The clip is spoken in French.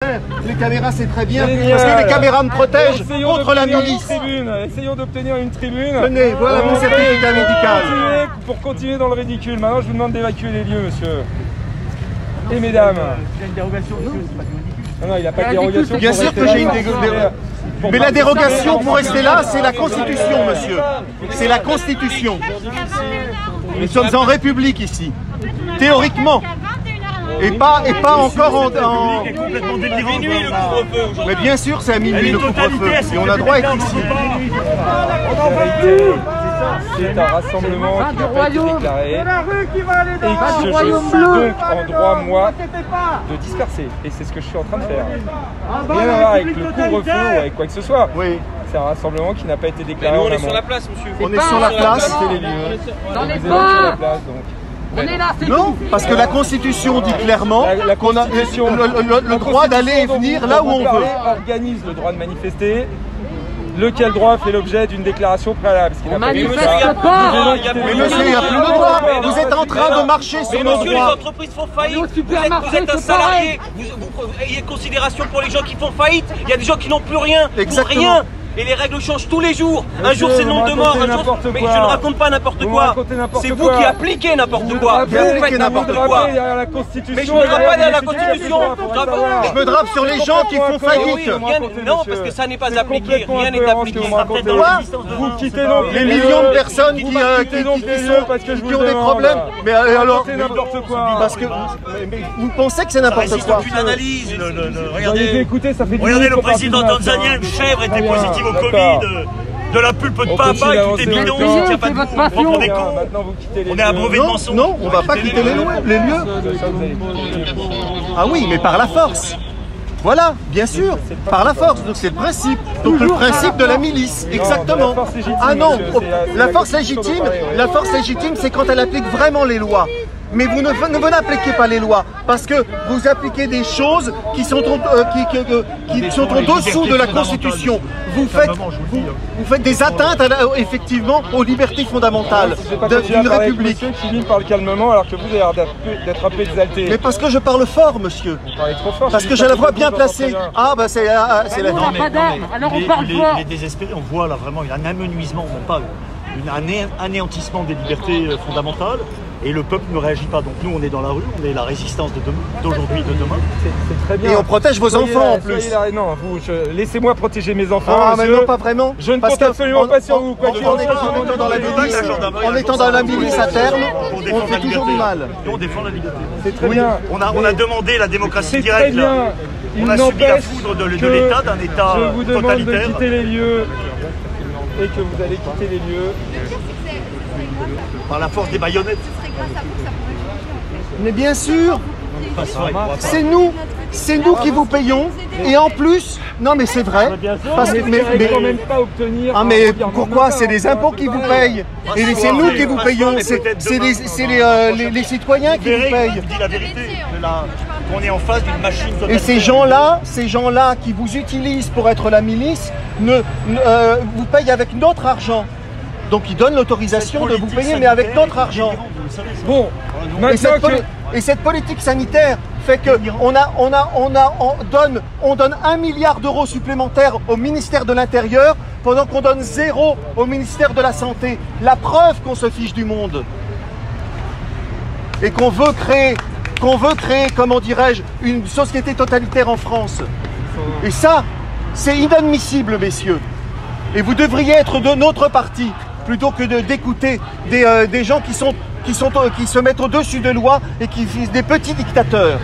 contraire. Les caméras, c'est très bien, parce que les caméras me protègent contre la milice. Essayons d'obtenir une tribune. Venez, voilà mon certificat médical. Pour continuer dans le ridicule. Maintenant, je vous demande d'évacuer les lieux, monsieur. Et mesdames. Il y a une dérogation, monsieur, c'est pas du ridicule. Non, il n'y a pas de dérogation. Bien sûr que j'ai une dérogation. Mais la dérogation pour rester là, c'est la Constitution, monsieur. C'est la Constitution. Nous sommes en République ici. Théoriquement. Et pas encore en... C'est complètement délirant. Minuit le couvre-feu. Mais bien sûr, c'est à minuit le couvre-feu. Et on a droit à être ici. C'est un rassemblement qui n'a pas été déclaré et que je suis donc en droit, moi, de disperser. Et c'est ce que je suis en train de faire. Rien à voir avec le couvre-feu ou avec quoi que ce soit. Oui. C'est un rassemblement qui n'a pas été déclaré. Nous, on est sur la place, monsieur. On est sur la place. Dans les Pas. On est là, c'est Non, parce que la Constitution dit clairement qu'on a le droit d'aller et venir là où on veut. Organise le droit de manifester, lequel droit fait l'objet d'une déclaration préalable. On manifeste pas. Mais monsieur, il n'y a plus de droit. Vous êtes en train de marcher sur nos Monsieur, les droits. entreprises font faillite. Au supermarché, Vous êtes un c'est salarié. Vous ayez considération pour les gens qui font faillite. Il y a des gens qui n'ont plus rien. Pour Exactement. rien. Et les règles changent tous les jours. Un jour c'est nombre de morts, un jour... Mais je ne raconte pas n'importe quoi. C'est vous qui appliquez n'importe quoi. Vous faites n'importe quoi. Mais je ne me drape pas derrière la Constitution. Je me drape sur les gens qui font faillite. Non, parce que ça n'est pas appliqué. Rien n'est appliqué. Vous quittez donc Les millions de personnes qui ont des problèmes. Mais alors, n'importe quoi. parce que vous pensez que c'est n'importe quoi. Aucune analyse. Regardez, écoutez, ça fait Regardez le président tanzanien, une chèvre était positive au Covid. De la pulpe de papa et tout est bidon, il tient pas de votre vous vous rendez passion. compte. On est abreuvé de mensonges. Non, on va pas quitter les lieux. Ah oui, mais par la force. Voilà, bien sûr, par la force. Donc c'est le principe. Donc le principe de la milice, exactement. Ah non, la force légitime, c'est quand elle applique vraiment les lois. Mais vous n'appliquez pas les lois parce que vous appliquez des choses qui sont en dessous de la Constitution. Vous faites des atteintes effectivement aux libertés fondamentales d'une république. Monsieur qui parle calmement alors que vous avez l'air d'être un peu exalté. Mais parce que je parle fort, monsieur. Vous parlez trop fort. Parce que j'ai la voix bien placée. Ah bah c'est la... On n'a pas d'armes, alors on parle fort. Les désespérés, on voit là vraiment un amenuisement, même pas un anéantissement des libertés fondamentales. Et le peuple ne réagit pas. Donc nous, on est dans la rue, on est la résistance d'aujourd'hui et de demain. C'est très bien. Et on protège vos enfants en plus. Non, laissez-moi protéger mes enfants. Ah, mais non, pas vraiment. Je ne compte absolument pas sur vous. En étant dans la milice à terme, on fait toujours du mal. Et on défend la liberté. C'est très bien. On a demandé la démocratie C'est directe. très bien. On a subi la foudre de l'État, d'un État Je vous demande de totalitaire. quitter les lieux et que vous allez quitter les lieux. Par la force des baïonnettes. Mais bien sûr, c'est nous qui vous payons. Et en plus, non mais c'est vrai. Parce que, mais quand même pas obtenir. ah mais pourquoi? C'est des impôts qui vous payent. Et c'est nous qui vous payons. C'est les citoyens qui vous payent. Je dis la vérité. On est en face d'une machine totalitaire. Et ces gens-là qui vous utilisent pour être la milice, vous payent avec notre argent. Donc ils donnent l'autorisation de vous payer, mais avec notre argent. Bon, et cette politique sanitaire fait qu'on donne 1 milliard d'euros supplémentaires au ministère de l'Intérieur pendant qu'on donne 0 au ministère de la Santé. La preuve qu'on se fiche du monde. Et qu'on veut créer, comment dirais-je, une société totalitaire en France. Et ça, c'est inadmissible, messieurs. Et vous devriez être de notre parti, plutôt que d'écouter des gens qui se mettent au-dessus de loi et qui sont des petits dictateurs.